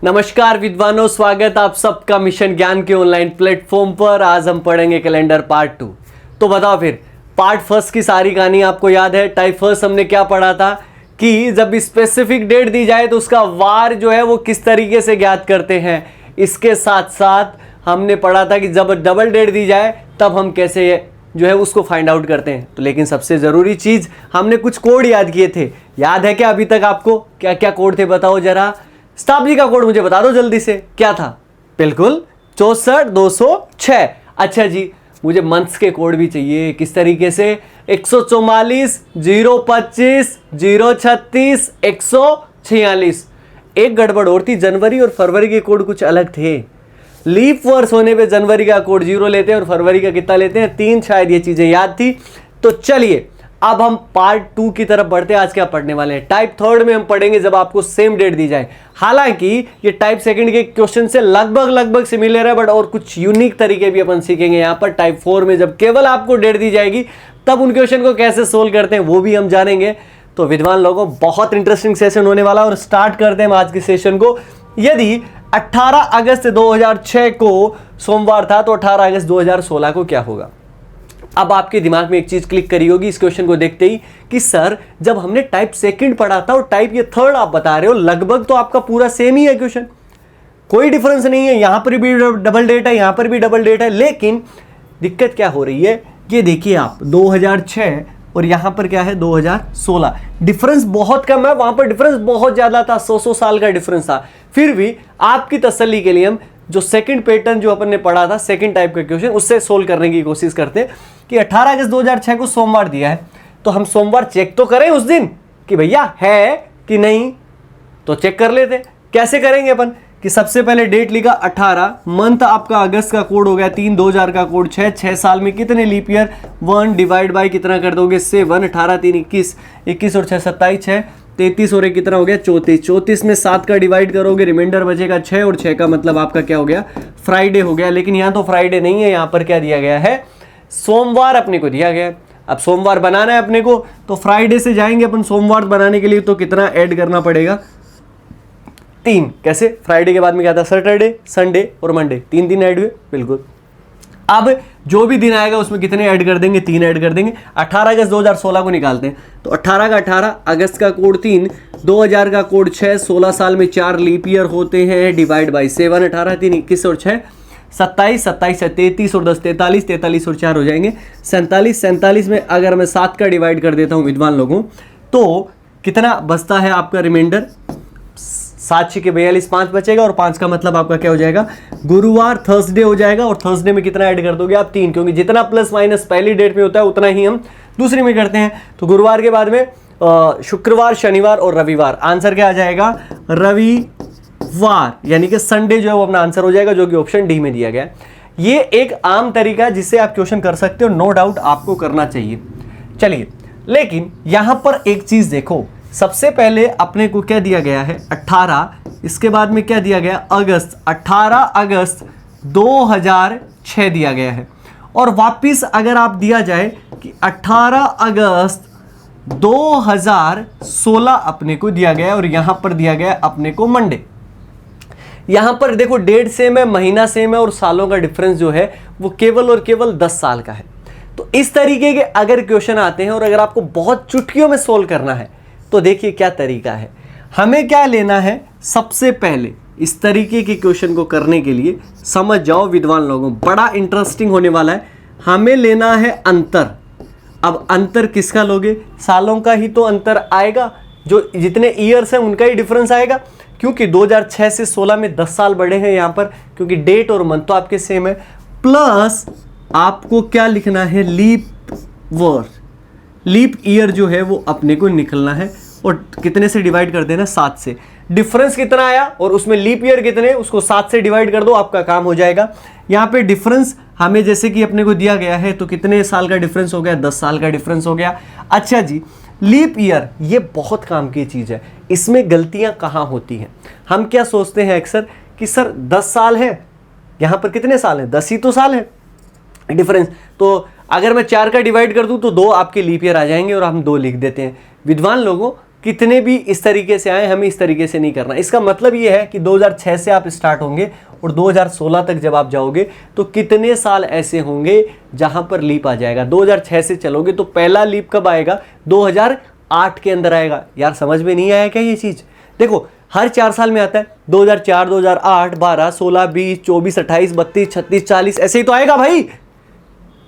नमस्कार विद्वानों, स्वागत आप सबका मिशन ज्ञान के ऑनलाइन प्लेटफॉर्म पर। आज हम पढ़ेंगे कैलेंडर पार्ट 2। तो बताओ फिर पार्ट फर्स्ट की सारी कहानी आपको याद है। टाइप फर्स्ट हमने क्या पढ़ा था कि जब स्पेसिफिक डेट दी जाए तो उसका वार जो है वो किस तरीके से ज्ञात करते हैं। इसके साथ साथ हमने पढ़ा था कि जब डबल डेट दी जाए तब हम कैसे जो है उसको फाइंड आउट करते हैं। तो लेकिन सबसे ज़रूरी चीज़ हमने कुछ कोड याद किए थे। याद है क्या अभी तक आपको? क्या क्या कोड थे बताओ जरा। शताब्दी का कोड मुझे बता दो जल्दी से, क्या था? बिल्कुल 64,206। अच्छा जी, मुझे मंथ्स के कोड भी चाहिए। किस तरीके से? 144, 025, 036, 146। एक गड़बड़ और थी, जनवरी और फरवरी के कोड कुछ अलग थे। लीप वर्ष होने पे जनवरी का कोड 0 लेते हैं और फरवरी का कितना लेते हैं? 3। शायद ये चीजें याद थी। तो चलिए अब हम पार्ट 2 की तरफ बढ़ते हैं। आज क्या पढ़ने वाले हैं? टाइप थर्ड में हम पढ़ेंगे जब आपको सेम डेट दी जाए। हालांकि ये टाइप सेकंड के क्वेश्चन से लगभग सिमिलर है, बट और कुछ यूनिक तरीके भी अपन सीखेंगे यहाँ पर। टाइप 4 में जब केवल आपको डेट दी जाएगी तब उन क्वेश्चन को कैसे सोल्व करते हैं वो भी हम जानेंगे। तो विद्वान लोगों, बहुत इंटरेस्टिंग सेशन होने वाला है और स्टार्ट करते हैं आज के सेशन को। यदि 18 अगस्त 2006 को सोमवार था तो 18 अगस्त 2016 को क्या होगा? अब आपके दिमाग में एक चीज क्लिक करी होगी इस क्वेश्चन को देखते ही कि सर जब हमने टाइप सेकंड पढ़ा था और टाइप ये थर्ड आप बता रहे हो, लगभग तो आपका पूरा सेम ही है क्वेश्चन, कोई डिफरेंस नहीं है। यहां पर भी डबल डेट है, यहां पर भी डबल डेट है। लेकिन दिक्कत क्या हो रही है, ये देखिए आप 2006 और यहां पर क्या है 2016। डिफरेंस बहुत कम है, वहां पर डिफरेंस बहुत ज्यादा था, 100 साल का डिफरेंस था। फिर भी आपकी तसल्ली के लिए हम जो सेकंड पैटर्न जो अपन ने पढ़ा था, सेकंड टाइप का क्वेश्चन, उससे सोल्व करने की कोशिश करते हैं कि 18 अगस्त 2006 को सोमवार दिया है तो हम सोमवार चेक तो करें उस दिन कि भैया है कि नहीं। तो चेक कर लेते। कैसे करेंगे अपन कि सबसे पहले डेट लिखा 18, मंथ आपका अगस्त का कोड हो गया 3, 2000 का कोड 6 साल में कितने लीप ईयर? 1 डिवाइड बाई कितना कर दोगे? 7। 18 3 21, 21 और 6 27, 6 33 और 1 कितना हो गया? 34। 34 में 7 का डिवाइड करोगे, रिमाइंडर बचेगा 6 और 6 का मतलब आपका क्या हो गया? फ्राइडे हो गया। लेकिन यहाँ तो फ्राइडे नहीं है, यहाँ पर क्या दिया गया है? सोमवार अपने को दिया गया। अब सोमवार बनाना है अपने को तो फ्राइडे से जाएंगे अपन सोमवार बनाने के लिए, तो कितना ऐड करना पड़ेगा? 3। कैसे? फ्राइडे के बाद में क्या था? सैटरडे, संडे और मंडे। 3 दिन ऐड हुए, बिल्कुल। अब जो भी दिन आएगा उसमें कितने ऐड कर देंगे? 3 ऐड कर देंगे। 18 अगस्त 2016 को निकालते हैं तो 18 का 18, अगस्त का कोड 3, 2000 का कोड 6, 16 साल में 4 लीप ईयर होते हैं, डिवाइड बाई 7। 18 3 21 और 6 27, 27 से 33 और 10 43, 43 और 4 हो जाएंगे 47। 47 में अगर मैं 7 का डिवाइड कर देता हूं विद्वान लोगों तो कितना बचता है आपका रिमाइंडर? 7 6 42, 5 बचेगा और 5 का मतलब आपका क्या हो जाएगा? गुरुवार, थर्सडे हो जाएगा। और थर्सडे में कितना ऐड कर दोगे आप? 3, क्योंकि जितना प्लस माइनस पहली डेट में होता है उतना ही हम दूसरी में करते हैं। तो गुरुवार के बाद में शुक्रवार, शनिवार और रविवार। आंसर क्या आ जाएगा? रविवार, यानी कि संडे जो है वो अपना आंसर हो जाएगा, जो कि ऑप्शन डी में दिया गया है। ये एक आम तरीका है जिससे आप क्वेश्चन कर सकते हो, नो डाउट आपको करना चाहिए। चलिए, लेकिन यहां पर एक चीज देखो, सबसे पहले अपने को क्या दिया गया है? 18। इसके बाद में क्या दिया गया? अगस्त। 18 अगस्त 2006 दिया गया है। और वापिस अगर आप दिया जाए कि 18 अगस्त 2016 अपने को दिया गया और यहां पर दिया गया अपने को मंडे। यहां पर देखो डेट सेम है, महीना सेम है और सालों का डिफरेंस जो है वो केवल और केवल 10 साल का है। तो इस तरीके के अगर क्वेश्चन आते हैं और अगर आपको बहुत चुटकियों में सोल्व करना है तो देखिए क्या तरीका है। हमें क्या लेना है? सबसे पहले इस तरीके के क्वेश्चन को करने के लिए समझ जाओ विद्वान लोगों, बड़ा इंटरेस्टिंग होने वाला है। हमें लेना है अंतर। अब अंतर किसका लोगे? सालों का ही तो अंतर आएगा, जो जितने ईयर्स हैं उनका ही डिफरेंस आएगा, क्योंकि 2006 से 16 में 10 साल बढ़े हैं यहाँ पर, क्योंकि डेट और मंथ तो आपके सेम है। प्लस आपको क्या लिखना है? लीप वर्ष, लीप ईयर जो है वो अपने को निकलना है और कितने से डिवाइड कर देना? 7 से। डिफरेंस कितना आया और उसमें लीप ईयर कितने, उसको 7 से डिवाइड कर दो, आपका काम हो जाएगा। यहाँ पे डिफरेंस हमें जैसे कि अपने को दिया गया है तो कितने साल का डिफरेंस हो गया? 10 साल का डिफरेंस हो गया। अच्छा जी, लीप ईयर ये बहुत काम की चीज़ है। इसमें गलतियां कहाँ होती हैं? हम क्या सोचते हैं अक्सर कि सर 10 साल है, यहाँ पर कितने साल हैं? 10 ही तो साल है डिफरेंस। तो अगर मैं 4 का डिवाइड कर दूं तो 2 आपके लीप ईयर आ जाएंगे और हम 2 लिख देते हैं। विद्वान लोगों, कितने भी इस तरीके से आए, हमें इस तरीके से नहीं करना। इसका मतलब ये है कि 2006 से आप स्टार्ट होंगे और 2016 तक जब आप जाओगे तो कितने साल ऐसे होंगे जहां पर लीप आ जाएगा। 2006 से चलोगे तो पहला लीप कब आएगा, 2008 के अंदर आएगा। यार समझ में नहीं आया क्या ये चीज? देखो हर 4 साल में आता है, 2004, 2008, 12, 16, 20, 24, 28, 32, 36, 40, ऐसे ही तो आएगा भाई,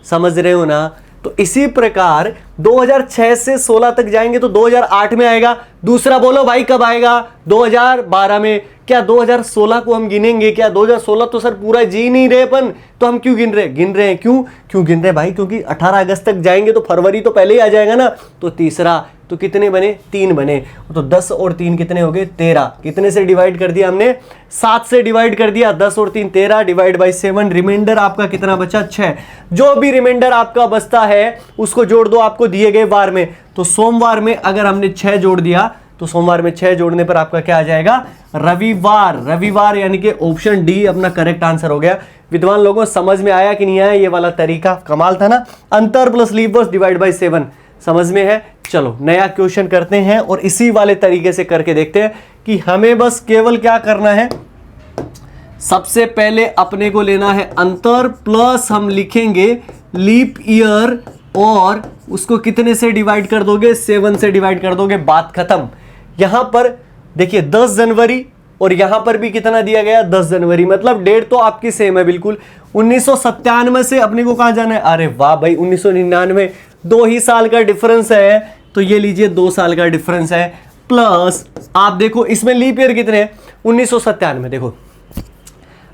समझ रहे हो ना? तो इसी प्रकार 2006 से 16 तक जाएंगे तो 2008 में आएगा। दूसरा बोलो भाई कब आएगा, 2012 में। क्या 2016 को हम गिनेंगे क्या? 2016 तो सर पूरा जी नहीं रहे अपन, तो हम क्यों गिन रहे हैं? क्यों गिन रहे भाई? क्योंकि 18 अगस्त तक जाएंगे तो फरवरी तो पहले ही आ जाएगा ना। तो तीसरा, तो कितने बने? 3 बने। तो 10 और 3 कितने हो गए? 13। कितने से डिवाइड कर दिया हमने? 7 से डिवाइड कर दिया। 10 और 3 13 डिवाइड बाई 7, रिमाइंडर आपका कितना बचा? 6। जो भी रिमाइंडर आपका बचता है उसको जोड़ दो आपको दिए गए वार में। तो सोमवार में अगर हमने 6 जोड़ दिया तो सोमवार में 6 जोड़ने पर आपका क्या आ जाएगा? रविवार। रविवार यानी कि ऑप्शन डी अपना करेक्ट आंसर हो गया। विद्वान लोगों समझ में आया कि नहीं आया? ये वाला तरीका कमाल था ना। अंतर प्लस लीप वर्ष डिवाइड बाई 7 समझ में है। चलो नया क्वेश्चन करते हैं और इसी वाले तरीके से करके देखते हैं कि हमें बस केवल क्या करना है। सबसे पहले अपने को लेना है अंतर प्लस हम लिखेंगे लीप ईयर और उसको कितने से डिवाइड कर दोगे? 7 से डिवाइड कर दोगे, बात खत्म। यहां पर देखिए 10 जनवरी और यहां पर भी कितना दिया गया? 10 जनवरी। मतलब डेट तो आपकी सेम है बिल्कुल। 1997 से अपने को कहां जाना है? अरे वाह भाई 1999, 2 ही साल का डिफरेंस है। तो ये लीजिए 2 साल का डिफरेंस है। प्लस आप देखो इसमें लीप ईयर कितने हैं? 1997 देखो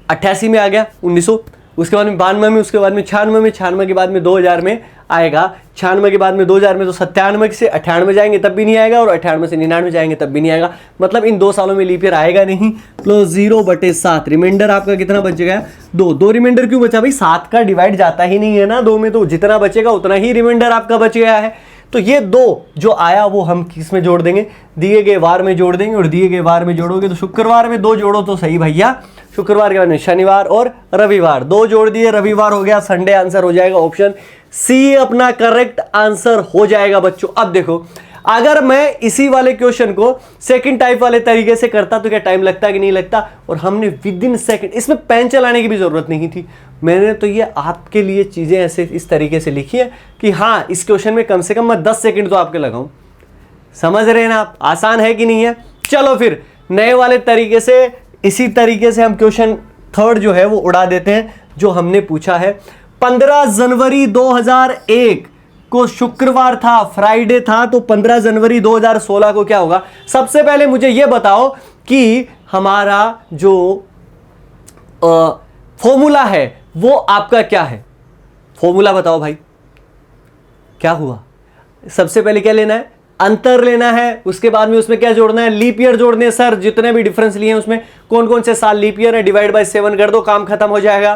88 में आ गया 1900, उसके बाद में 92 में, उसके बाद में 96 में, 96 के बाद में 2000 में आएगा, 96 के बाद में 2000 में, तो 97 से 98 जाएंगे तब भी नहीं आएगा और 98 से 99 जाएंगे तब भी नहीं आएगा। मतलब इन 2 सालों में लीप ईयर आएगा नहीं। प्लस 0/7 रिमाइंडर आपका कितना बच गया? 2 रिमाइंडर क्यों बचा भाई? 7 का डिवाइड जाता ही नहीं है ना 2 में, तो जितना बचेगा उतना ही रिमाइंडर आपका बच गया है। तो ये 2 जो आया वो हम किस में जोड़ देंगे? दिए गए वार में जोड़ देंगे। और दिए गए वार में जोड़ोगे तो शुक्रवार में 2 जोड़ो तो सही भैया। शुक्रवार के बाद में शनिवार और रविवार 2 जोड़ दिए, रविवार हो गया, संडे आंसर हो जाएगा। ऑप्शन सी अपना करेक्ट आंसर हो जाएगा बच्चों। अब देखो अगर मैं इसी वाले क्वेश्चन को सेकंड टाइप वाले तरीके से करता तो क्या टाइम लगता कि नहीं लगता? और हमने विद इन सेकंड, इसमें पेन चलाने की भी जरूरत नहीं थी। मैंने तो ये आपके लिए चीजें ऐसे इस तरीके से लिखी है कि हाँ इस क्वेश्चन में कम से कम मैं 10 सेकंड तो आपके लगाऊं। समझ रहे हैं ना आप? आसान है कि नहीं है? चलो फिर नए वाले तरीके से, इसी तरीके से हम क्वेश्चन थर्ड जो है वो उड़ा देते हैं जो हमने पूछा है। 15 जनवरी 2001 को शुक्रवार था, फ्राइडे था, तो 15 जनवरी 2016 को क्या होगा? सबसे पहले मुझे यह बताओ कि हमारा जो फॉर्मूला है वो आपका क्या है? फॉर्मूला बताओ भाई क्या हुआ? सबसे पहले क्या लेना है? अंतर लेना है। उसके बाद में उसमें क्या जोड़ना है? लीप ईयर जोड़ने। सर जितने भी डिफरेंस लिए हैं उसमें कौन कौन से साल लीप ईयर है, डिवाइड बाय 7 कर दो, काम खत्म हो जाएगा।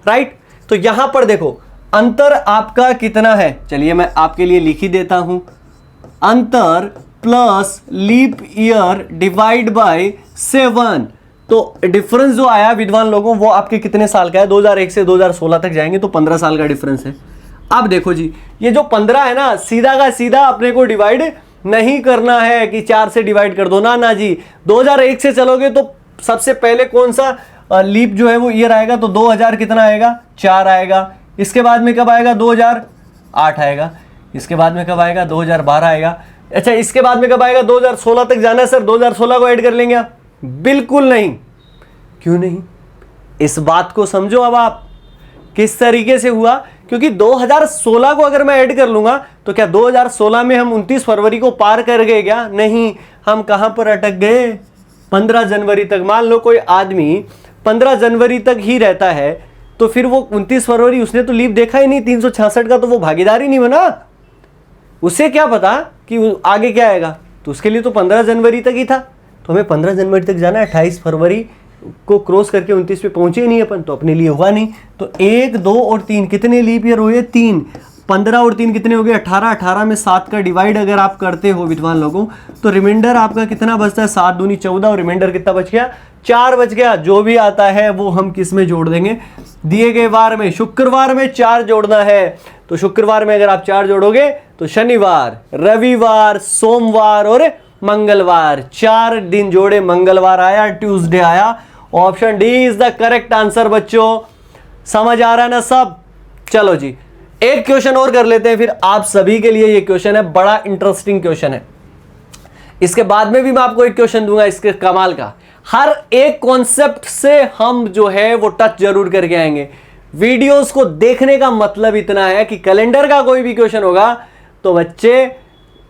राइट? तो यहां पर देखो अंतर आपका कितना है, चलिए मैं आपके लिए लिख ही देता हूं। अंतर plus leap year divide by 7। तो डिफरेंस जो आया विद्वान लोगों वो आपके कितने साल का है? 2001 से 2016 तक जाएंगे तो 15 साल का डिफरेंस है। अब देखो जी ये जो 15 है ना, सीधा का सीधा अपने को डिवाइड नहीं करना है कि 4 से डिवाइड कर दो, ना जी। 2001 से चलोगे तो सबसे पहले कौन सा लीप जो है वो ईयर आएगा? तो 2000 कितना आएगा? 4 आएगा। इसके बाद में कब आएगा? 2008 आएगा। इसके बाद में कब आएगा? 2012 आएगा। अच्छा इसके बाद में कब आएगा? 2016 तक जाना है सर, 2016 को ऐड कर लेंगे आप? बिल्कुल नहीं। क्यों नहीं? इस बात को समझो। अब आप किस तरीके से हुआ? क्योंकि 2016 को अगर मैं ऐड कर लूंगा तो क्या 2016 में हम 29 फरवरी को पार कर गए क्या? नहीं, हम कहां पर अटक गए? 15 जनवरी तक। मान लो कोई आदमी 15 जनवरी तक ही रहता है तो फिर वो 29 फरवरी उसने तो लीव देखा ही नहीं 366 का, तो वो भागीदार ही नहीं बना। उसे क्या पता कि आगे क्या आएगा? तो उसके लिए तो 15 जनवरी तक ही था। तो हमें 15 जनवरी तक जाना है, 28 फरवरी को क्रॉस करके 29 पे पहुंचे नहीं अपन, तो अपने लिए हुआ नहीं। तो 1, 2 और 3 कितने लीप ईयर हुए? 3। 15 और 3 कितने हो गए? 18। 18 में 7 का डिवाइड अगर आप करते हो विद्वान लोगों तो रिमाइंडर आपका कितना बचता है? 7 दूनी 14 और रिमाइंडर कितना बच गया? 4 बच गया। जो भी आता है वो हम किस में जोड़ देंगे? दिए गए वार में, शुक्रवार में 4 जोड़ना है। तो शुक्रवार में अगर आप 4 जोड़ोगे तो शनिवार, रविवार, सोमवार और मंगलवार, 4 दिन जोड़े मंगलवार आया, ट्यूसडे आया। Option D is the correct answer बच्चों। समझ आ रहा है ना सब? चलो जी, एक क्वेश्चन और कर लेते हैं फिर आप सभी के लिए। ये क्वेश्चन है, बड़ा इंटरेस्टिंग क्वेश्चन है। इसके बाद में भी मैं आपको एक क्वेश्चन दूंगा इसके कमाल का। हर एक कॉन्सेप्ट से हम जो है वो टच जरूर करके आएंगे। वीडियोस को देखने का मतलब इतना है कि कैलेंडर का कोई भी क्वेश्चन होगा तो बच्चे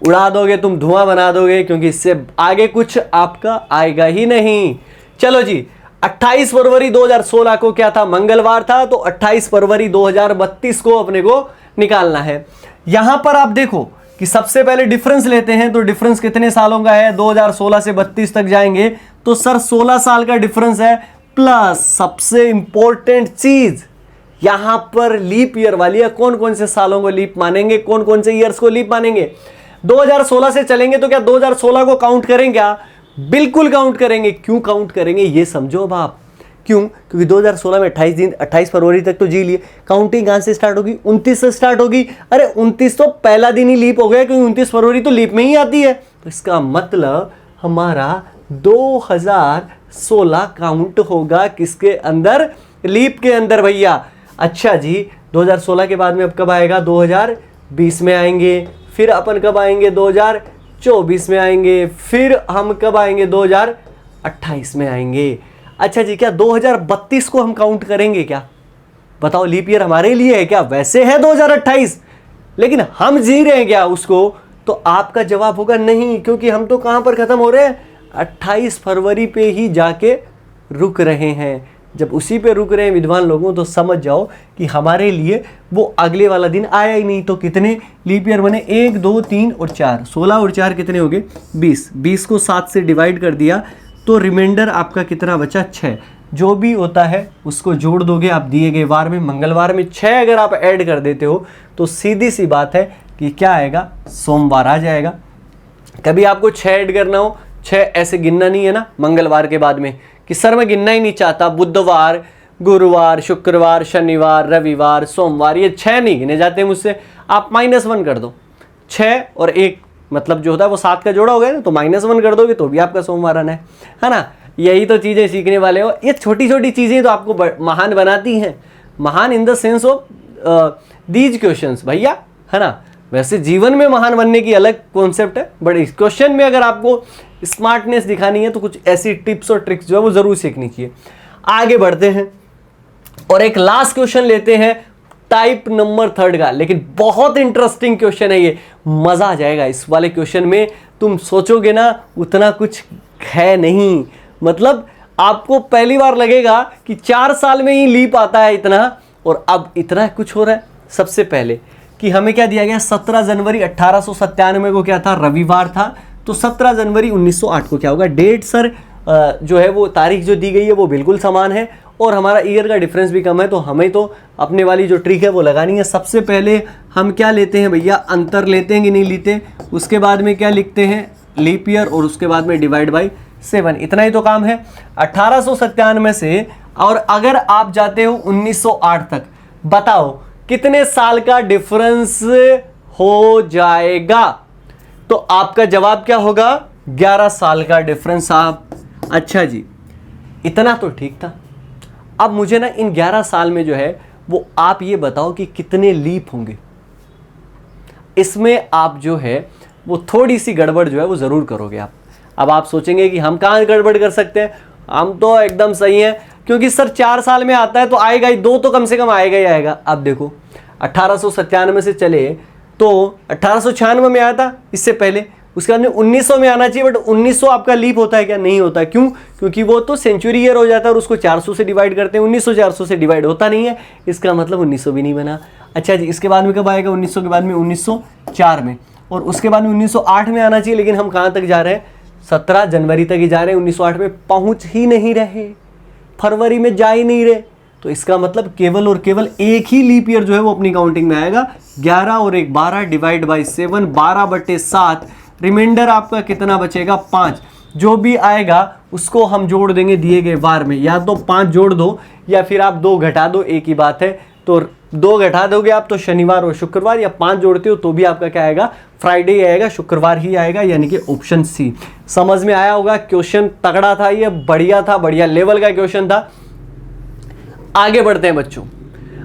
उड़ा दोगे, तुम धुआं बना दोगे, क्योंकि इससे आगे कुछ आपका आएगा ही नहीं। चलो जी, 28 फरवरी 2016 को क्या था? मंगलवार था। तो 28 फरवरी 2032 को अपने को निकालना है। यहां पर आप देखो कि सबसे पहले डिफरेंस लेते हैं, तो डिफरेंस कितने सालों का है? 2016 से 32 तक जाएंगे तो सर 16 साल का डिफरेंस है। प्लस सबसे इंपॉर्टेंट चीज यहां पर लीप ईयर वाली है। कौन कौन से सालों को लीप मानेंगे, कौन कौन से ईयर्स को लीप मानेंगे? 2016 से चलेंगे तो क्या 2016 को काउंट करें क्या? बिल्कुल काउंट करेंगे। क्यों काउंट करेंगे ये समझो अब आप। क्यों? क्योंकि 2016 में 28 दिन, 28 फरवरी तक तो जी लिए। काउंटिंग कहां से स्टार्ट होगी? 29 से स्टार्ट होगी। अरे 29 तो पहला दिन ही लीप हो गया, क्योंकि 29 फरवरी तो लीप में ही आती है। तो इसका मतलब हमारा 2016 काउंट होगा किसके अंदर? लीप के अंदर भैया। अच्छा जी, 2016 के बाद में अब कब आएगा? 2020 में आएंगे। फिर अपन कब आएंगे? 2024 में आएंगे। फिर हम कब आएंगे? 2028 में आएंगे। अच्छा जी, क्या 2032 को हम काउंट करेंगे क्या? बताओ, लीप ईयर हमारे लिए है क्या? वैसे है 2028, लेकिन हम जी रहे हैं क्या उसको? तो आपका जवाब होगा नहीं, क्योंकि हम तो कहां पर खत्म हो रहे हैं? 28 फरवरी पे ही जाके रुक रहे हैं। जब उसी पे रुक रहे हैं विद्वान लोगों, तो समझ जाओ कि हमारे लिए वो अगले वाला दिन आया ही नहीं। तो कितने लीप ईयर बने? 1, 2, 3 और 4। 16 और 4 कितने हो गए? 20। 20 को 7 से डिवाइड कर दिया तो रिमाइंडर आपका कितना बचा? 6। जो भी होता है उसको जोड़ दोगे आप दिए गए वार में। मंगलवार में 6 अगर आप ऐड कर देते हो तो सीधी सी बात है कि क्या आएगा? सोमवार आ जाएगा। कभी आपको 6 ऐड करना हो, 6 ऐसे गिनना नहीं है ना मंगलवार के बाद में कि सर मैं गिनना ही नहीं चाहता। बुधवार, गुरुवार, शुक्रवार, शनिवार, रविवार, सोमवार, ये 6 नहीं गिने जाते मुझसे। आप -1 कर दो। 6 और 1 मतलब जो होता है वो 7 का जोड़ा हो गया ना, तो -1 कर दोगे तो भी आपका सोमवार आना है ना? यही तो चीज़ें सीखने वाले हो। ये छोटी छोटी चीज़ें तो आपको महान बनाती हैं। महान in the sense of these questions भैया, है ना? वैसे जीवन में महान बनने की अलग कॉन्सेप्ट है, बट इस क्वेश्चन में अगर आपको स्मार्टनेस दिखानी है तो कुछ ऐसी टिप्स और ट्रिक्स जो है वो जरूर सीखनी चाहिए। आगे बढ़ते हैं और एक लास्ट क्वेश्चन लेते हैं, टाइप नंबर 3 का। लेकिन बहुत इंटरेस्टिंग क्वेश्चन है ये, मजा आ जाएगा इस वाले क्वेश्चन में। तुम सोचोगे ना उतना कुछ है नहीं, मतलब आपको पहली बार लगेगा कि 4 साल में ही लीप आता है इतना, और अब इतना कुछ हो रहा है। सबसे पहले कि हमें क्या दिया गया? 17 जनवरी 1897 को क्या था? रविवार था। तो 17 जनवरी 1908 को क्या होगा? डेट सर जो है वो तारीख जो दी गई है वो बिल्कुल समान है, और हमारा ईयर का डिफरेंस भी कम है। तो हमें तो अपने वाली जो ट्रिक है वो लगानी है। सबसे पहले हम क्या लेते हैं भैया? अंतर लेते हैं कि नहीं लेते? उसके बाद में क्या लिखते हैं? लीप ईयर, और उसके बाद में डिवाइड बाई 7। इतना ही तो काम है 1897 से। और अगर आप जाते हो 1908 तक, बताओ कितने साल का डिफरेंस हो जाएगा? तो आपका जवाब क्या होगा? 11 साल का डिफरेंस आप। अच्छा जी, इतना तो ठीक था। अब मुझे ना इन 11 साल में जो है वो आप ये बताओ कि कितने लीप होंगे। इसमें आप जो है वो थोड़ी सी गड़बड़ जो है वो ज़रूर करोगे आप। अब आप सोचेंगे कि हम कहाँ गड़बड़ कर सकते हैं, हम तो एकदम सही हैं, क्योंकि सर 4 साल में आता है तो आएगा ही, 2 तो कम से कम आएगा ही आएगा। अब देखो 1897 से चले तो 1896 में आया था इससे पहले, उसके बाद में 1900 में आना चाहिए, बट 1900 आपका लीप होता है क्या? नहीं होता। क्यों? क्योंकि वो तो सेंचुरी ईयर हो जाता है और उसको 400 से डिवाइड करते हैं। 1900 400 से डिवाइड होता नहीं है, इसका मतलब 1900 भी नहीं बना। अच्छा जी, इसके बाद में कब आएगा? 1900 के बाद में 1904 में, और उसके बाद में 1908 में आना चाहिए। लेकिन हम कहाँ तक जा रहे हैं? 17 जनवरी तक ही जा रहे हैं। 1908 में पहुँच ही नहीं रहे, फरवरी में जा ही नहीं रहे। तो इसका मतलब केवल और केवल एक ही लीप ईयर जो है वो अपनी काउंटिंग में आएगा। 11 और 1 12 डिवाइड बाई 7, 12/7। रिमाइंडर आपका कितना बचेगा? 5। जो भी आएगा उसको हम जोड़ देंगे दिए गए वार में। या तो 5 जोड़ दो या फिर आप 2 घटा दो, एक ही बात है। तो 2 घटा दोगे आप तो शनिवार और शुक्रवार, या 5 जोड़ते हो तो भी आपका क्या आएगा, फ्राइडे ही आएगा, शुक्रवार ही आएगा, यानी कि ऑप्शन सी। समझ में आया होगा, क्वेश्चन तगड़ा था, ये बढ़िया था, बढ़िया लेवल का क्वेश्चन था। आगे बढ़ते हैं बच्चों,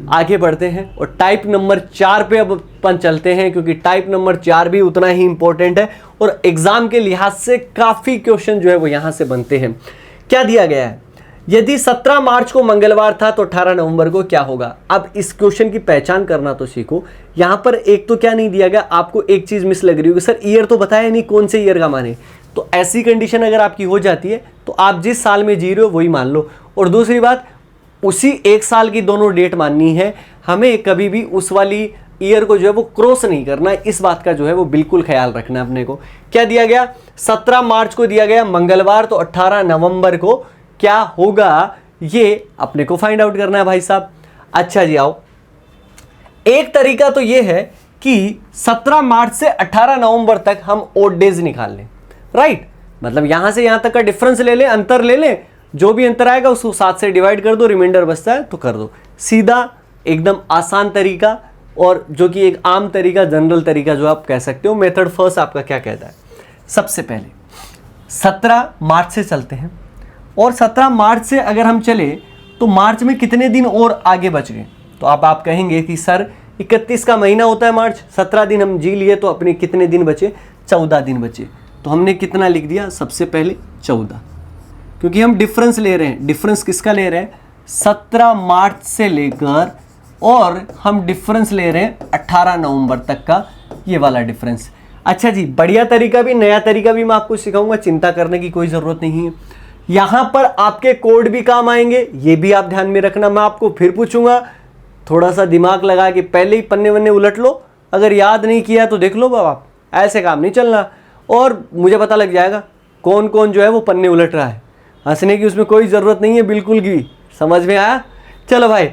आगे बढ़ते हैं और टाइप नंबर 4 पे अब अपन चलते हैं, क्योंकि टाइप नंबर 4 भी उतना ही इंपॉर्टेंट है और एग्जाम के लिहाज से काफी क्वेश्चन जो है वो यहां से बनते हैं। क्या दिया गया है, यदि 17 मार्च को मंगलवार था तो 18 नवंबर को क्या होगा। अब इस क्वेश्चन की पहचान करना तो सीखो। यहां पर एक तो क्या नहीं दिया गया, आपको एक चीज मिस लग रही होगी, सर ईयर तो बताया नहीं, कौन से ईयर का माने। तो ऐसी कंडीशन अगर आपकी हो जाती है तो आप जिस साल में जी रहे हो वही मान लो। और दूसरी बात, उसी एक साल की दोनों डेट माननी है, हमें कभी भी उस वाली ईयर को जो है वो क्रॉस नहीं करना है, इस बात का जो है वो बिल्कुल ख्याल रखना है अपने को। क्या दिया गया, 17 मार्च को दिया गया मंगलवार, तो 18 नवंबर को क्या होगा, ये अपने को फाइंड आउट करना है भाई साहब। अच्छा जी आओ, एक तरीका तो ये है कि 17 मार्च से 18 नवंबर तक हम ओड डेज निकाल लें, राइट। मतलब यहां से यहां तक का डिफरेंस ले लें, अंतर ले लें, जो भी अंतर आएगा उसको 7 से डिवाइड कर दो, रिमाइंडर बचता है तो कर दो। सीधा एकदम आसान तरीका, और जो कि एक आम तरीका, जनरल तरीका जो आप कह सकते हो। मेथड फर्स्ट आपका क्या कहता है, सबसे पहले 17 मार्च से चलते हैं, और 17 मार्च से अगर हम चले तो मार्च में कितने दिन और आगे बच गए। तो आप कहेंगे कि सर 31 का महीना होता है मार्च, 17 दिन हम जी लिए तो अपने कितने दिन बचे, 14 दिन बचे। तो हमने कितना लिख दिया, सबसे पहले 14, क्योंकि हम डिफरेंस ले रहे हैं। डिफरेंस किसका ले रहे हैं, 17 मार्च से लेकर, और हम डिफरेंस ले रहे हैं 18 नवंबर तक का, ये वाला डिफरेंस। अच्छा जी, बढ़िया तरीका भी, नया तरीका भी मैं आपको सिखाऊंगा, चिंता करने की कोई ज़रूरत नहीं है। यहां पर आपके कोड भी काम आएंगे, ये भी आप ध्यान में रखना। मैं आपको फिर पूछूंगा, थोड़ा सा दिमाग लगा के पहले ही पन्ने वन्ने उलट लो, अगर याद नहीं किया तो देख लो बाबा, ऐसे काम नहीं चलना। और मुझे पता लग जाएगा कौन कौन जो है वो पन्ने उलट रहा है, हंसने की उसमें कोई ज़रूरत नहीं है बिल्कुल भी। समझ में आया, चलो भाई।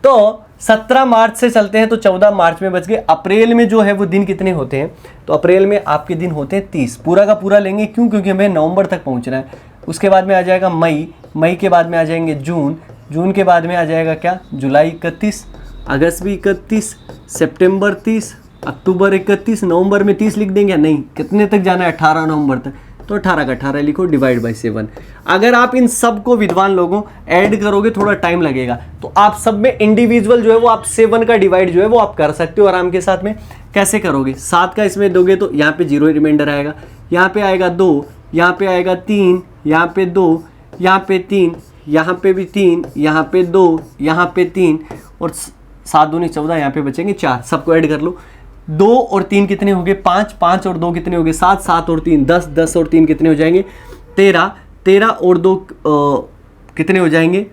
तो 17 मार्च से चलते हैं तो 14 मार्च में बच गए। अप्रैल में जो है वो दिन कितने होते हैं, तो अप्रैल में आपके दिन होते हैं 30, पूरा का पूरा लेंगे, क्यों, क्योंकि हमें नवंबर तक पहुंचना है। उसके बाद में आ जाएगा मई, मई के बाद में आ जाएंगे जून, जून के बाद में आ जाएगा क्या, जुलाई 31, अगस्त भी 31, सितंबर 30, अक्टूबर 31, नवंबर में 30 लिख देंगे, नहीं कितने तक जाना है, 18 नवंबर तक, तो 18 का 18 लिखो, डिवाइड बाई 7। अगर आप इन सब को विद्वान लोगों ऐड करोगे थोड़ा टाइम लगेगा, तो आप सब में इंडिविजुअल जो है वो आप 7 का डिवाइड जो है वो आप कर सकते हो आराम के साथ में। कैसे करोगे, 7 का इसमें दोगे तो यहाँ पे 0 रिमाइंडर आएगा, यहाँ पे आएगा 2, यहाँ पे आएगा 3, यहाँ पे 2, यहाँ पे 3, यहाँ पे भी 3, यहाँ पे 2, यहाँ पे 3, और 7 दूनी 14, यहाँ पे बचेंगे 4। सबको ऐड कर लो, 2 और 3 कितने हो गए, 5, 5 और 2 कितने हो गए, 7, 7 और 3 10, 10 और 3 कितने हो जाएंगे, 13, 13 और 2 कितने हो जाएंगे,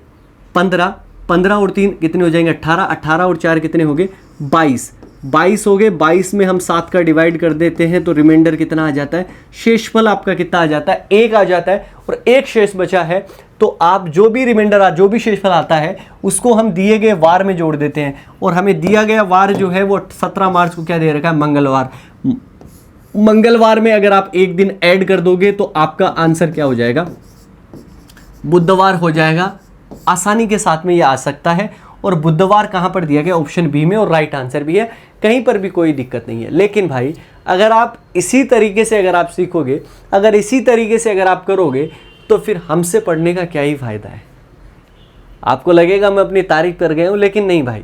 15, 15 और 3 कितने हो जाएंगे, 18, 18 और 4 कितने हो गए, 22, 22 हो गए। 22 में हम 7 का डिवाइड कर देते हैं तो रिमाइंडर कितना आ जाता है, शेषफल आपका कितना आ जाता है, 1 आ जाता है, और 1 शेष बचा है। तो आप जो भी रिमाइंडर जो भी शेषफल आता है उसको हम दिए गए वार में जोड़ देते हैं, और हमें दिया गया वार जो है वो 17 मार्च को क्या दे रखा है, मंगलवार। मंगलवार में अगर आप एक दिन ऐड कर दोगे तो आपका आंसर क्या हो जाएगा, बुधवार हो जाएगा। आसानी के साथ में ये आ सकता है, और बुधवार कहाँ पर दिया गया, ऑप्शन बी में, और राइट आंसर भी है, कहीं पर भी कोई दिक्कत नहीं है। लेकिन भाई अगर आप इसी तरीके से अगर आप सीखोगे, अगर इसी तरीके से अगर आप करोगे, तो फिर हमसे पढ़ने का क्या ही फायदा है। आपको लगेगा मैं अपनी तारीफ कर गया हूँ, लेकिन नहीं भाई,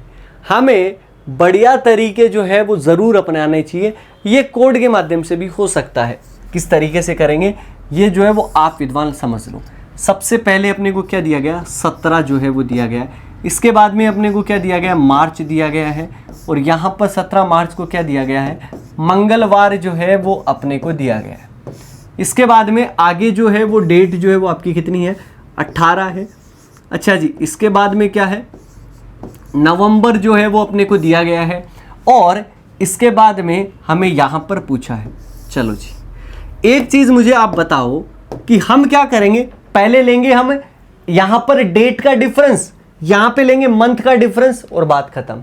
हमें बढ़िया तरीके जो है वो ज़रूर अपनाने चाहिए। ये कोड के माध्यम से भी हो सकता है, किस तरीके से करेंगे ये जो है वो आप विद्वान समझ लो। सबसे पहले अपने को क्या दिया गया, 17 जो है वो दिया गया है। इसके बाद में अपने को क्या दिया गया, मार्च दिया गया है, और यहाँ पर 17 मार्च को क्या दिया गया है, मंगलवार जो है वो अपने को दिया गया है। इसके बाद में आगे जो है वो डेट जो है वो आपकी कितनी है, 18 है। अच्छा जी, इसके बाद में क्या है, नवंबर जो है वो अपने को दिया गया है, और इसके बाद में हमें यहाँ पर पूछा है। चलो जी, एक चीज़ मुझे आप बताओ कि हम क्या करेंगे, पहले लेंगे हम यहाँ पर डेट का डिफरेंस, यहाँ पे लेंगे मंथ का डिफरेंस, और बात खत्म।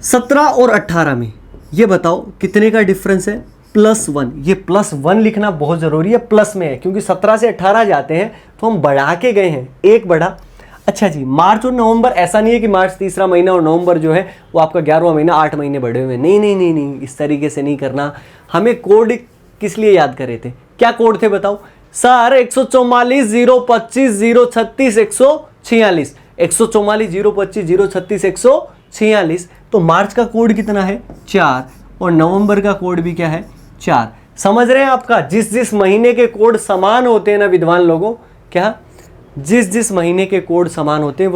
17 और 18 में ये बताओ कितने का डिफरेंस है, +1। ये +1 लिखना बहुत ज़रूरी है, प्लस में है, क्योंकि 17 से 18 जाते हैं तो हम बढ़ा के गए हैं, 1 बढ़ा। अच्छा जी, मार्च और नवंबर ऐसा नहीं है कि मार्च तीसरा महीना और नवंबर जो है वो आपका 11वां महीना, 8 महीने बढ़े हुए हैं। नहीं नहीं नहीं नहीं, इस तरीके से नहीं करना। हमें कोड किस लिए याद करे थे, क्या कोड थे बताओ सर? 144 025 036 146, 144 025 036 146। तो मार्च का कोड कितना है 4 और नवंबर का कोड भी क्या है 4। समझ रहे हैं आपका? जिस जिस महीने के कोड समान होते हैं ना विद्वान लोगों, क्या जिस जिस महीने के कोड समान होते हैं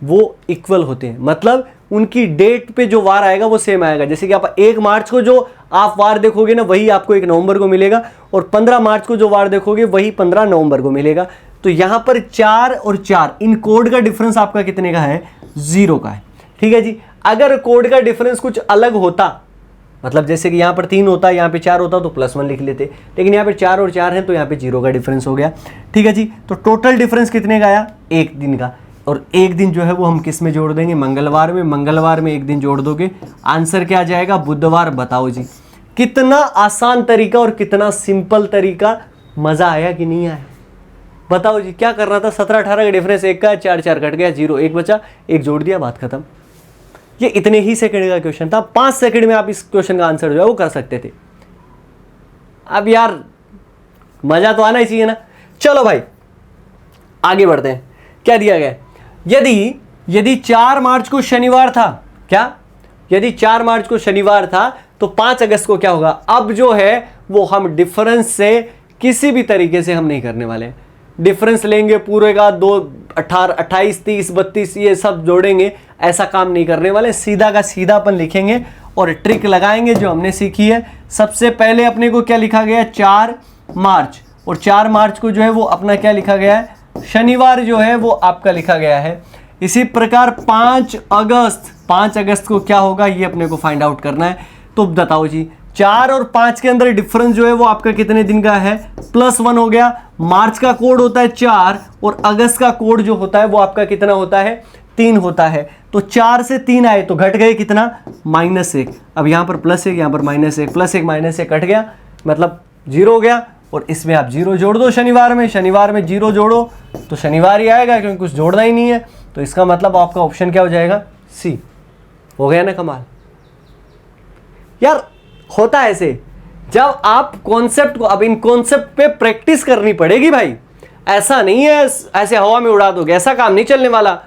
वो इक्वल होते हैं, मतलब उनकी डेट पे जो वार आएगा वो सेम आएगा। जैसे कि आप 1 मार्च को जो आप वार देखोगे ना वही आपको 1 नवंबर को मिलेगा, और 15 मार्च को जो वार देखोगे वही 15 नवंबर को मिलेगा। तो यहां पर 4 और 4 इन कोड का डिफरेंस आपका कितने का है? 0 का है। ठीक है जी। अगर कोड का डिफरेंस कुछ अलग होता, मतलब जैसे कि यहाँ पर 3 होता, यहाँ पे 4 होता, तो +1 लिख लेते, लेकिन यहाँ पे 4 और 4 है तो यहाँ पे 0 का डिफरेंस हो गया। ठीक है जी। तो टोटल डिफरेंस कितने का आया? 1 दिन का। और 1 दिन जो है वो हम किस में जोड़ देंगे? मंगलवार में। मंगलवार में 1 दिन जोड़ दोगे, आंसर क्या आ जाएगा? बुधवार। बताओ जी, कितना आसान तरीका और कितना सिंपल तरीका। मजा आया कि नहीं आया? बताओ जी, क्या कर रहा था? 17-18 का डिफरेंस 1 का, 4-4 कट गया, 0 1 बचा, 1 जोड़ दिया, बात खत्म। ये इतने ही सेकंड का क्वेश्चन था। 5 सेकंड में आप इस क्वेश्चन का आंसर जो है वो कर सकते थे। अब यार मजा तो आना ही चाहिए ना। चलो भाई आगे बढ़ते हैं। क्या दिया गया? यदि 4 मार्च को शनिवार था, क्या यदि 4 मार्च को शनिवार था तो 5 अगस्त को क्या होगा? अब जो है वो हम डिफरेंस से किसी भी तरीके से हम नहीं करने वाले। डिफरेंस लेंगे पूरे का 2 18 28 30 32 ये सब जोड़ेंगे, ऐसा काम नहीं करने वाले। सीधा का सीधा अपन लिखेंगे और ट्रिक लगाएंगे जो हमने सीखी है। सबसे पहले अपने को क्या लिखा गया? 4 मार्च, और 4 मार्च को जो है वो अपना क्या लिखा गया है? शनिवार जो है वो आपका लिखा गया है। इसी प्रकार 5 अगस्त को क्या होगा ये अपने को फाइंड आउट करना है। तो बताओ जी, 4 और 5 के अंदर डिफरेंस जो है वो आपका कितने दिन का है? +1 हो गया। मार्च का कोड होता है 4 और अगस्त का कोड जो होता है वो आपका कितना होता है? 3 होता है। तो 4 से 3 आए तो घट गए कितना? -1। अब यहां पर +1, यहां पर -1, +1 -1 कट गया, मतलब 0 हो गया। और इसमें आप 0 जोड़ दो शनिवार में 0 जोड़ो तो शनिवार ही आएगा, क्योंकि कुछ जोड़ना ही नहीं है। तो इसका मतलब आपका ऑप्शन क्या हो जाएगा? सी। हो गया ना कमाल? यार होता है ऐसे, जब आप कॉन्सेप्ट को, अब इन कॉन्सेप्ट पे प्रैक्टिस करनी पड़ेगी भाई। ऐसा नहीं है ऐसे हवा में उड़ा दोगे, ऐसा काम नहीं चलने वाला।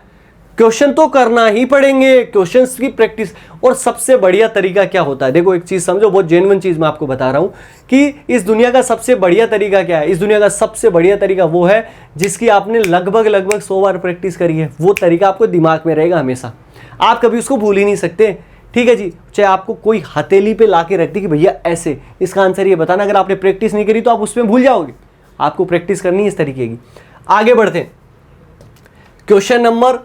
क्वेश्चन तो करना ही पड़ेंगे, क्वेश्चंस की प्रैक्टिस। और सबसे बढ़िया तरीका क्या होता है? देखो एक चीज समझो, बहुत जेन्युइन चीज मैं आपको बता रहा हूं कि इस दुनिया का सबसे बढ़िया तरीका क्या है? इस दुनिया का सबसे बढ़िया तरीका वो है जिसकी आपने लगभग 100 बार प्रैक्टिस करी है। वो तरीका आपको दिमाग में रहेगा हमेशा, आप कभी उसको भूल ही नहीं सकते। ठीक है जी। चाहे आपको कोई हथेली पे ला के रख दी कि भैया ऐसे इसका आंसर ये बताना, अगर आपने प्रैक्टिस नहीं करी तो आप उसमें भूल जाओगे। आपको प्रैक्टिस करनी है इस तरीके की। आगे बढ़ते हैं। क्वेश्चन नंबर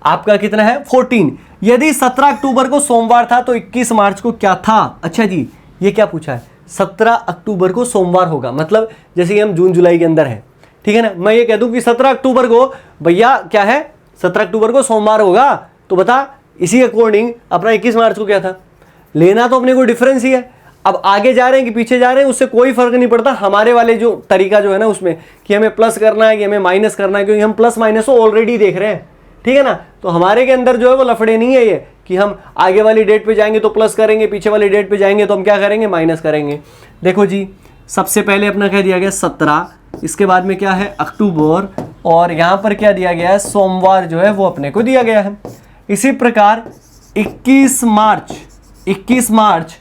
आपका कितना है? 14। यदि 17 अक्टूबर को सोमवार था तो 21 मार्च को क्या था? अच्छा जी, ये क्या पूछा है? 17 अक्टूबर को सोमवार होगा, मतलब जैसे कि हम जून जुलाई के अंदर है। ठीक है ना। मैं ये कह दूं कि 17 अक्टूबर को भैया क्या है? 17 अक्टूबर को सोमवार होगा, तो बता इसी अकॉर्डिंग अपना 21 मार्च को क्या था? लेना तो अपने को डिफरेंस ही है। अब आगे जा रहे हैं कि पीछे जा रहे हैं उससे कोई फर्क नहीं पड़ता। हमारे वाले जो तरीका जो है ना उसमें कि हमें प्लस करना है कि हमें माइनस करना है, क्योंकि हम प्लस माइनस को ऑलरेडी देख रहे हैं। ठीक है ना। तो हमारे के अंदर जो है वो लफड़े नहीं है ये कि हम आगे वाली डेट पे जाएंगे तो प्लस करेंगे, पीछे वाली डेट पे जाएंगे तो हम क्या करेंगे? माइनस करेंगे। देखो जी, सबसे पहले अपना क्या दिया गया? 17, इसके बाद में क्या है? अक्टूबर, और यहां पर क्या दिया गया है? सोमवार जो है वो अपने को दिया गया है। इसी प्रकार 21 मार्च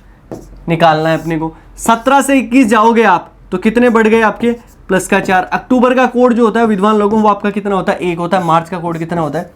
निकालना है अपने को। 17 से 21 जाओगे आप तो कितने बढ़ गए आपके? +4। अक्टूबर का कोड जो होता है विद्वान लोगों वो आपका कितना होता है? 1 होता है। मार्च का कोड कितना होता है?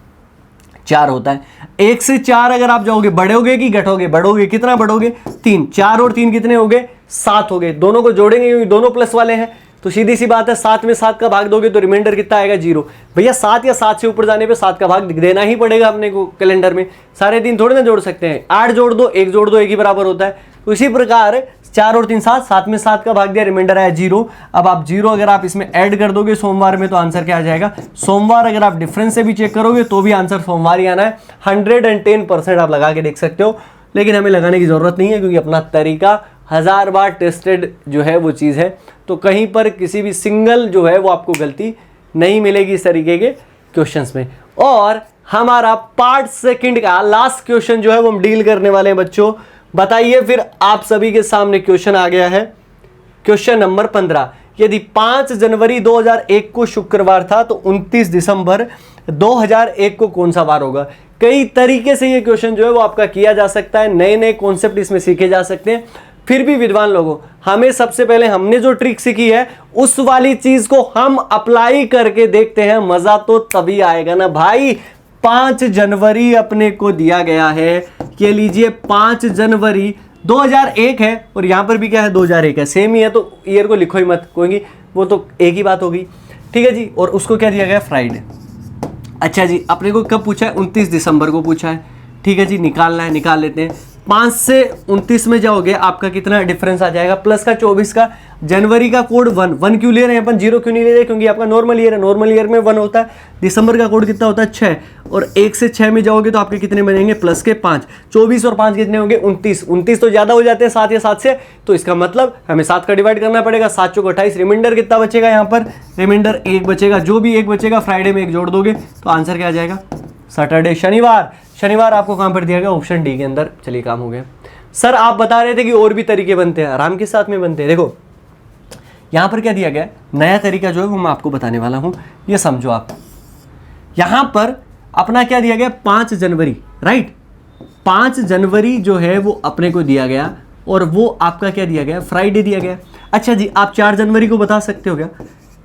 4 होता है। 1 से 4 अगर आप जाओगे, बढ़ोगे कि घटोगे? बढ़ोगे। कितना बढ़ोगे? 3। 4 और 3 कितने हो गए? 7 हो गए। दोनों को जोड़ेंगे क्योंकि दोनों प्लस वाले हैं, तो सीधी सी बात है 7 में 7 का भाग दोगे तो रिमाइंडर कितना आएगा? 0। भैया 7 या 7 से ऊपर जाने पे 7 का भाग देना ही पड़ेगा अपने को कैलेंडर में। सारे दिन थोड़े ना जोड़ सकते हैं। 8 जोड़ दो, 1 जोड़ दो, 1 ही बराबर होता है। तो इसी प्रकार 4 और 3 7, 7 में 7 का भाग दिया, रिमाइंडर आया 0। अब आप 0 अगर आप इसमें ऐड कर दोगे सोमवार में तो आंसर क्या आ जाएगा? सोमवार। अगर आप डिफरेंस से भी चेक करोगे तो भी आंसर सोमवार ही आना है। 110% आप लगा के देख सकते हो, लेकिन हमें लगाने की जरूरत नहीं है क्योंकि अपना तरीका 1000 बार टेस्टेड जो है वो चीज़ है। तो कहीं पर किसी भी सिंगल जो है वो आपको गलती नहीं मिलेगी इस तरीके के। क्वेश्चंस में। और हमारा पार्ट सेकंड का लास्ट क्वेश्चन जो है वो हम डील करने वाले हैं बच्चों। बताइए फिर, आप सभी के सामने क्वेश्चन आ गया है, क्वेश्चन नंबर 15। यदि 5 जनवरी 2001 को शुक्रवार था तो 29 दिसंबर 2001 को कौन सा वार होगा। कई तरीके से ये क्वेश्चन जो है वो आपका किया जा सकता है, नए नए कॉन्सेप्ट इसमें सीखे जा सकते हैं। फिर भी विद्वान लोगों, हमें सबसे पहले हमने जो ट्रिक सीखी है उस वाली चीज को हम अप्लाई करके देखते हैं, मजा तो तभी आएगा ना भाई। 5 जनवरी अपने को दिया गया है, ये लीजिए 5 जनवरी 2001 है, और यहां पर भी क्या है 2001 है, सेम ही है, तो ईयर को लिखो ही मत, कोई वो तो एक ही बात होगी, ठीक है जी। और उसको क्या दिया गया, फ्राइडे। अच्छा जी, अपने को कब पूछा है, 29 दिसंबर को पूछा है, ठीक है जी, निकालना है, निकाल लेते हैं। 5 से 29 में जाओगे, आपका कितना डिफरेंस आ जाएगा, प्लस का 24 का, जनवरी का कोड 1 क्यों ले रहे हैं अपन, 0 क्यों नहीं ले रहे, क्योंकि आपका नॉर्मल ईयर है, नॉर्मल ईयर में 1 होता है। दिसंबर का कोड कितना होता है, 6, और 1 से 6 में जाओगे तो आपके कितने बनेंगे, प्लस के 5, 24 और 5 कितने होंगे, 29 तो ज्यादा हो जाते हैं 7 या 7 से, तो इसका मतलब हमें 7 का डिवाइड करना पड़ेगा, 7 चौक 28, रिमाइंडर कितना बचेगा, यहाँ पर रिमाइंडर 1 बचेगा, जो भी 1 बचेगा फ्राइडे में 1 जोड़ दोगे तो आंसर क्या आ जाएगा, सैटरडे, शनिवार। शनिवार आपको कहां पर दिया गया, ऑप्शन डी के अंदर। चलिए, काम हो गया। सर आप बता रहे थे कि और भी तरीके बनते हैं, आराम के साथ में बनते हैं। देखो यहां पर क्या दिया गया, नया तरीका जो है वो मैं आपको बताने वाला हूं, ये समझो आप। यहां पर अपना क्या दिया गया, 5 जनवरी, राइट। 5 जनवरी जो है वो अपने को दिया गया, और वो आपका क्या दिया गया, फ्राइडे दिया गया। अच्छा जी, आप 4 जनवरी को बता सकते हो क्या,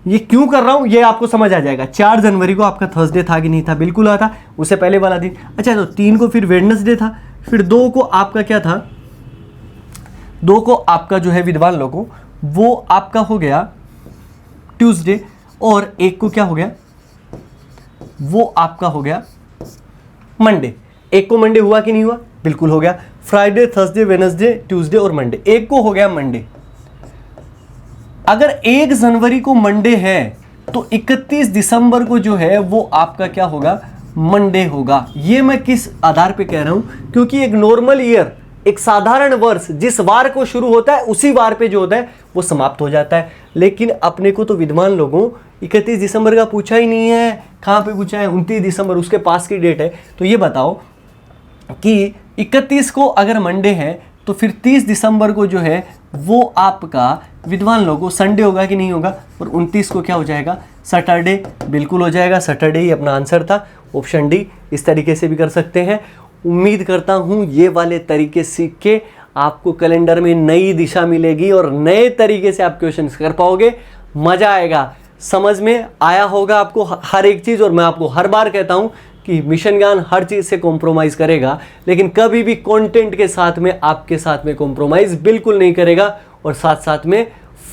ये क्यों कर रहा हूं ये आपको समझ आ जाएगा। 4 जनवरी को आपका थर्सडे था कि नहीं था, बिल्कुल आता, उससे पहले वाला दिन। अच्छा, तो 3 को फिर वेडनेसडे था, फिर 2 को आपका क्या था, 2 को आपका जो है विद्वान लोगों वो आपका हो गया ट्यूसडे, और 1 को क्या हो गया, वो आपका हो गया मंडे। 1 को मंडे हुआ कि नहीं हुआ, बिल्कुल हो गया। फ्राइडे, थर्सडे, वेडनेसडे, ट्यूसडे और मंडे, 1 को हो गया मंडे। अगर 1 जनवरी को मंडे है तो 31 दिसंबर को जो है वो आपका क्या होगा, मंडे होगा। ये मैं किस आधार पे कह रहा हूं, क्योंकि एक नॉर्मल ईयर, एक साधारण वर्ष जिस वार को शुरू होता है उसी वार पे जो होता है वो समाप्त हो जाता है। लेकिन अपने को तो विद्वान लोगों 31 दिसंबर का पूछा ही नहीं है, कहां पे पूछा है, 29 दिसंबर, उसके पास की डेट है। तो ये बताओ कि 31 को अगर मंडे है तो फिर 30 दिसंबर को जो है वो आपका विद्वान लोगों संडे होगा कि नहीं होगा, और 29 को क्या हो जाएगा, सैटरडे, बिल्कुल हो जाएगा। सैटरडे ही अपना आंसर था, ऑप्शन डी। इस तरीके से भी कर सकते हैं। उम्मीद करता हूं ये वाले तरीके सीख के आपको कैलेंडर में नई दिशा मिलेगी और नए तरीके से आप क्वेश्चंस कर पाओगे, मजा आएगा। समझ में आया होगा आपको हर एक चीज, और मैं आपको हर बार कहता हूं कि मिशन ज्ञान हर चीज से कॉम्प्रोमाइज करेगा, लेकिन कभी भी कंटेंट के साथ में आपके साथ में कॉम्प्रोमाइज बिल्कुल नहीं करेगा, और साथ साथ में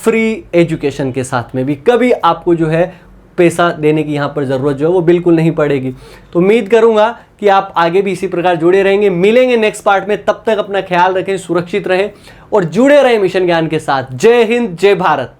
फ्री एजुकेशन के साथ में भी कभी आपको जो है पैसा देने की यहाँ पर ज़रूरत जो है वो बिल्कुल नहीं पड़ेगी। तो उम्मीद करूँगा कि आप आगे भी इसी प्रकार जुड़े रहेंगे। मिलेंगे नेक्स्ट पार्ट में, तब तक अपना ख्याल रखें, सुरक्षित रहें और जुड़े रहें मिशन ज्ञान के साथ। जय हिंद, जय भारत।